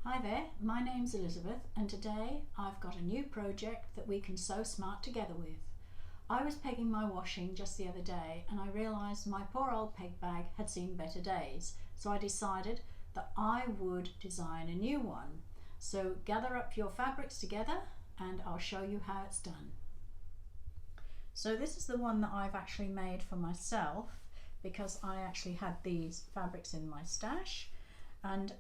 Hi there, my name's Elizabeth and today I've got a new project that we can sew smart together with. I was pegging my washing just the other day and I realised my poor old peg bag had seen better days, so I decided that I would design a new one. So gather up your fabrics together and I'll show you how it's done. So this is the one that I've actually made for myself because I actually had these fabrics in my stash, and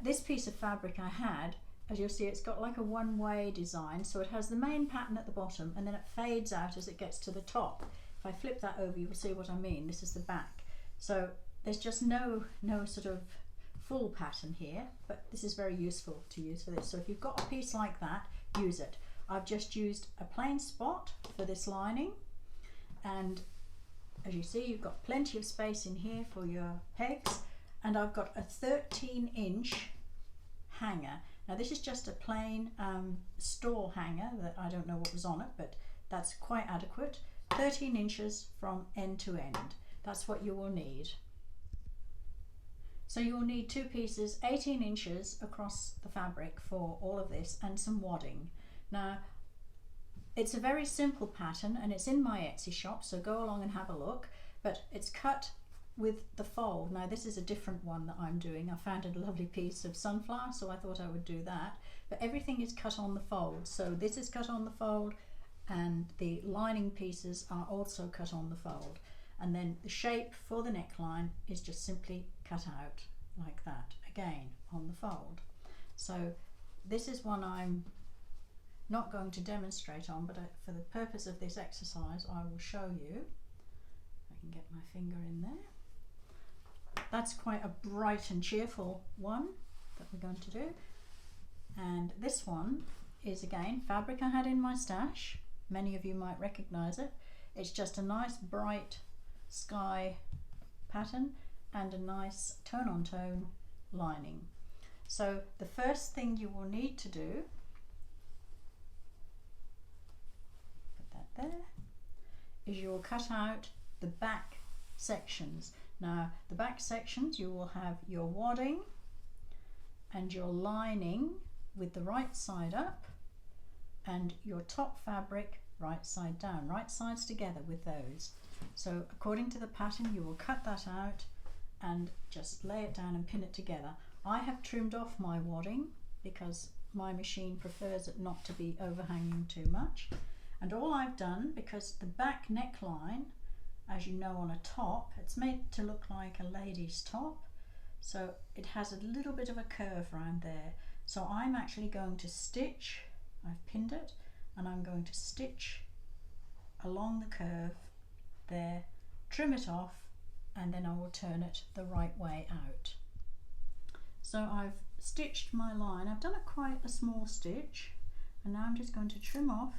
this piece of fabric I had, as you'll see, it's got like a one-way design, so it has the main pattern at the bottom and then it fades out as it gets to the top. If I flip that over, you'll see what I mean. This is the back, so there's just no sort of full pattern here, but this is very useful to use for this. So if you've got a piece like that, use it. I've just used a plain spot for this lining, and as you see, you've got plenty of space in here for your pegs. And I've got a 13-inch hanger. Now this is just a plain store hanger that I don't know what was on it, but that's quite adequate. 13 inches from end to end. That's what you will need. So you will need two pieces, 18 inches across the fabric for all of this, and some wadding. Now it's a very simple pattern and it's in my Etsy shop, so go along and have a look, but it's cut with the fold. Now this is a different one that I'm doing. I found a lovely piece of sunflower, so I thought I would do that, but everything is cut on the fold. So this is cut on the fold and the lining pieces are also cut on the fold, and then the shape for the neckline is just simply cut out like that, again on the fold. So this is one I'm not going to demonstrate on, but for the purpose of this exercise I will show you. I can get my finger in there. That's quite a bright and cheerful one that we're going to do. And this one is again fabric I had in my stash. Many of you might recognize it. It's just a nice bright sky pattern and a nice tone-on-tone lining. So the first thing you will need to do, put that there, is you will cut out the back sections. Now the back sections, you will have your wadding and your lining with the right side up and your top fabric right side down, right sides together with those. So according to the pattern you will cut that out and just lay it down and pin it together. I have trimmed off my wadding because my machine prefers it not to be overhanging too much, and all I've done, because the back neckline, as you know, on a top, it's made to look like a lady's top, so it has a little bit of a curve around there. So I'm actually going to stitch, I've pinned it, and I'm going to stitch along the curve there, trim it off, and then I will turn it the right way out. So I've stitched my line. I've done quite a small stitch, and now I'm just going to trim off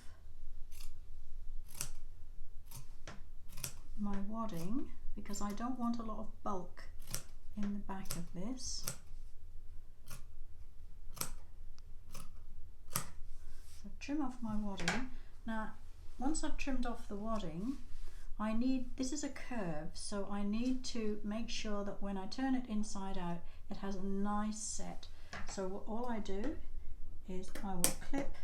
my wadding because I don't want a lot of bulk in the back of this. So trim off my wadding. Now once I've trimmed off the wadding, this is a curve, so I need to make sure that when I turn it inside out it has a nice set. So all I do is I will clip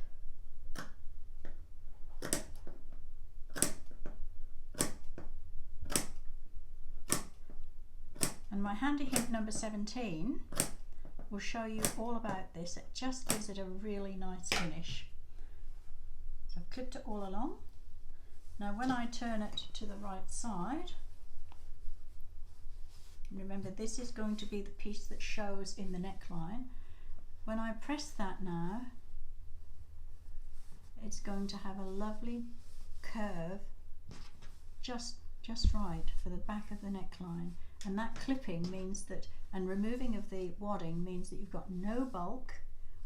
and my handy hint number 17 will show you all about this. It just gives it a really nice finish. So I've clipped it all along. Now when I turn it to the right side, remember this is going to be the piece that shows in the neckline. When I press that now, it's going to have a lovely curve just right for the back of the neckline. And that clipping means that, and removing of the wadding means that you've got no bulk.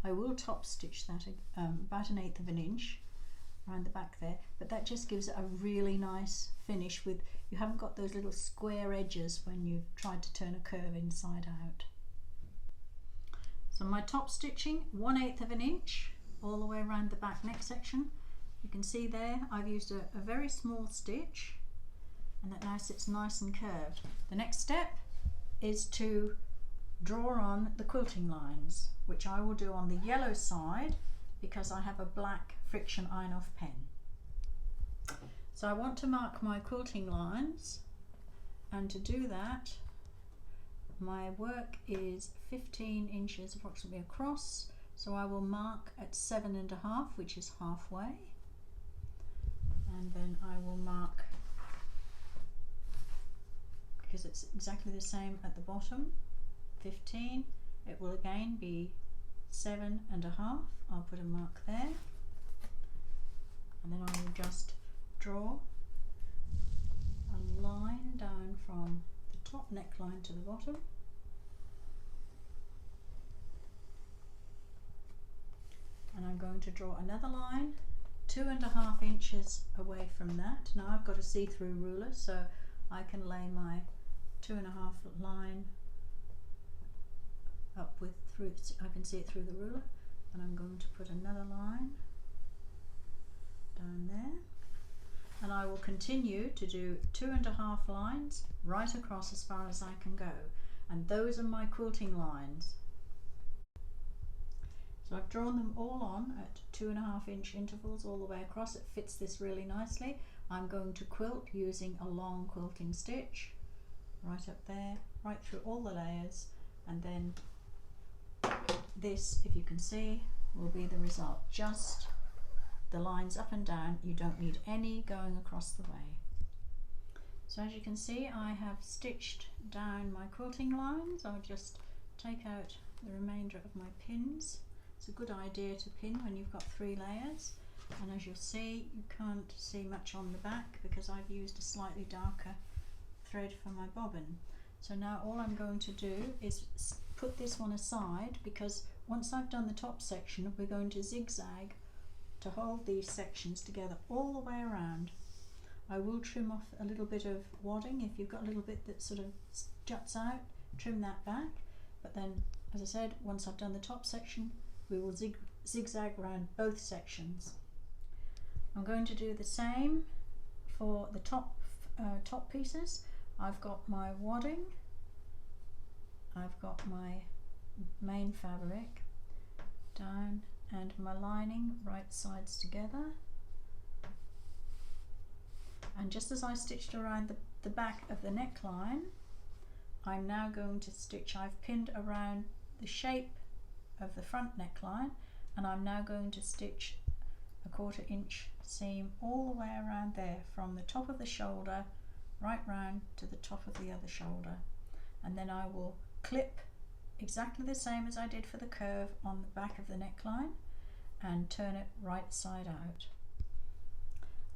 I will top stitch that about 1/8 of an inch around the back there, but that just gives it a really nice finish. With you haven't got those little square edges when you've tried to turn a curve inside out. So my top stitching, 1/8 of an inch all the way around the back neck section. You can see there I've used a very small stitch, and that now sits nice and curved. The next step is to draw on the quilting lines, which I will do on the yellow side because I have a black friction iron-off pen. So I want to mark my quilting lines, and to do that my work is 15 inches approximately across, so I will mark at 7.5, which is halfway, and then I will mark, because it's exactly the same at the bottom, 15, it will again be 7.5. I'll put a mark there, and then I will just draw a line down from the top neckline to the bottom, and I'm going to draw another line 2.5 inches away from that. Now I've got a see-through ruler, so I can lay my 2.5 line up with through, I can see it through the ruler, and I'm going to put another line down there, and I will continue to do 2.5 lines right across as far as I can go, and those are my quilting lines. So I've drawn them all on at 2.5 inch intervals all the way across. It fits this really nicely. I'm going to quilt using a long quilting stitch right up there, right through all the layers, and then this, if you can see, will be the result. Just the lines up and down. You don't need any going across the way. So as you can see, I have stitched down my quilting lines. I'll just take out the remainder of my pins. It's a good idea to pin when you've got 3 layers, and as you'll see, you can't see much on the back because I've used a slightly darker thread for my bobbin. So now all I'm going to do is put this one aside, because once I've done the top section, we're going to zigzag to hold these sections together all the way around. I will trim off a little bit of wadding. If you've got a little bit that sort of juts out, trim that back, but then, as I said, once I've done the top section, we will zigzag around both sections. I'm going to do the same for the top pieces. I've got my wadding, I've got my main fabric down, and my lining right sides together, and just as I stitched around the back of the neckline, I'm now going to stitch, I've pinned around the shape of the front neckline, and I'm now going to stitch a 1/4 inch seam all the way around there, from the top of the shoulder right round to the top of the other shoulder, and then I will clip exactly the same as I did for the curve on the back of the neckline and turn it right side out.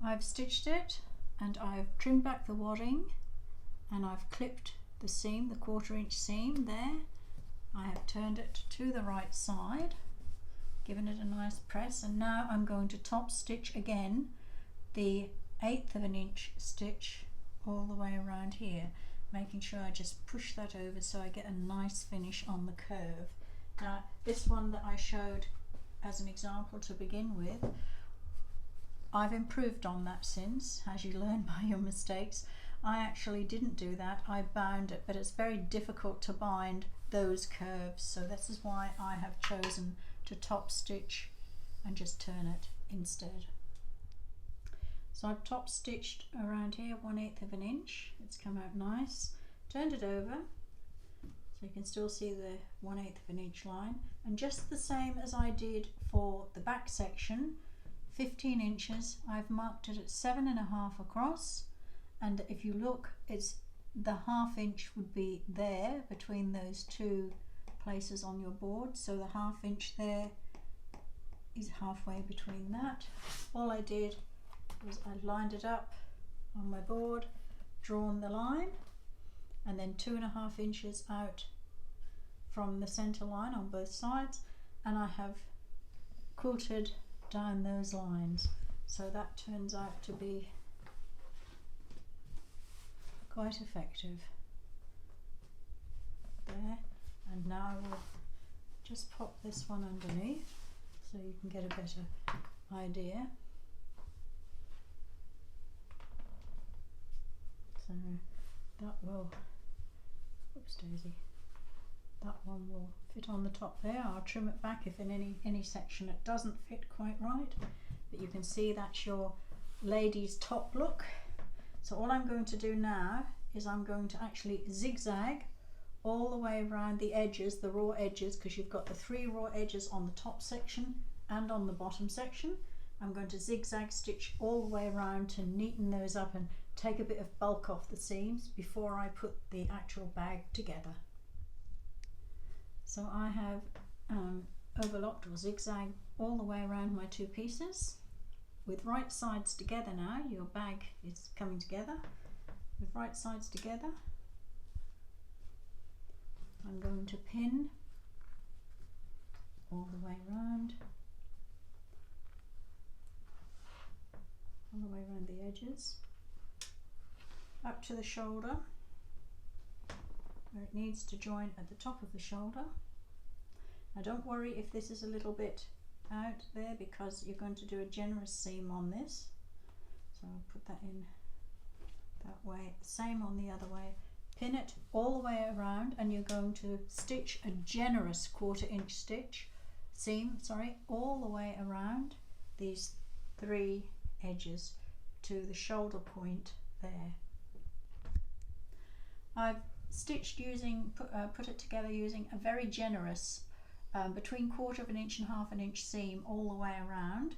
I've stitched it, and I've trimmed back the wadding, and I've clipped the seam, the 1/4 inch seam there. I have turned it to the right side, given it a nice press, and now I'm going to top stitch again the 1/8 inch stitch all the way around here, making sure I just push that over so I get a nice finish on the curve. Now this one that I showed as an example to begin with, I've improved on that since, as you learn by your mistakes. I actually didn't do that, I bound it, but it's very difficult to bind those curves, so this is why I have chosen to top stitch and just turn it instead. So I've top stitched around here 1/8 inch, it's come out nice, turned it over so you can still see the 1/8 inch line, and just the same as I did for the back section, 15 inches, I've marked it at 7.5 across, and if you look, it's the 1/2 inch would be there between those 2 places on your board, so the 1/2 inch there is halfway between that. All I did was I lined it up on my board, drawn the line, and then 2.5 inches out from the center line on both sides, and I have quilted down those lines, so that turns out to be quite effective there. And now I will just pop this one underneath so you can get a better idea. So that will, oops daisy, that one will fit on the top there. I'll trim it back if in any section it doesn't fit quite right, but you can see that's your lady's top look. So all I'm going to do now is I'm going to actually zigzag all the way around the edges, the raw edges, because you've got the 3 raw edges on the top section and on the bottom section. I'm going to zigzag stitch all the way around to neaten those up and take a bit of bulk off the seams before I put the actual bag together. So I have overlocked or zigzagged all the way around my 2 pieces. With right sides together now, your bag is coming together. With right sides together, I'm going to pin all the way around, the edges, up to the shoulder, where it needs to join at the top of the shoulder. Now don't worry if this is a little bit out there, because you're going to do a generous seam on this. So I'll put that in that way, same on the other way. Pin it all the way around, and you're going to stitch a generous 1/4 inch seam all the way around these 3 edges to the shoulder point there. I've stitched put it together using a very generous between 1/4 inch and 1/2 inch seam all the way around,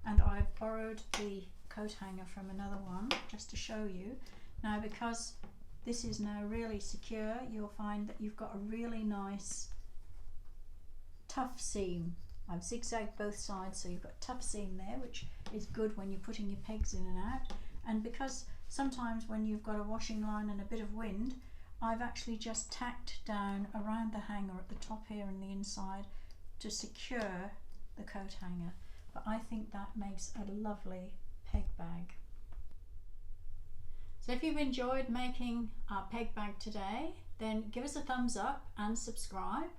and I've borrowed the coat hanger from another one just to show you. Now, because this is now really secure, you'll find that you've got a really nice tough seam. I've zigzagged both sides, so you've got tough seam there, which is good when you're putting your pegs in and out. And because sometimes when you've got a washing line and a bit of wind, I've actually just tacked down around the hanger at the top here and the inside to secure the coat hanger. But I think that makes a lovely peg bag. So if you've enjoyed making our peg bag today, then give us a thumbs up and subscribe.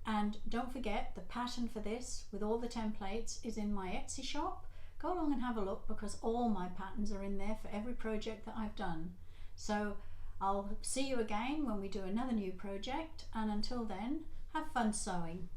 And don't forget, the pattern for this with all the templates is in my Etsy shop. Go along and have a look, because all my patterns are in there for every project that I've done. So I'll see you again when we do another new project, and until then, have fun sewing.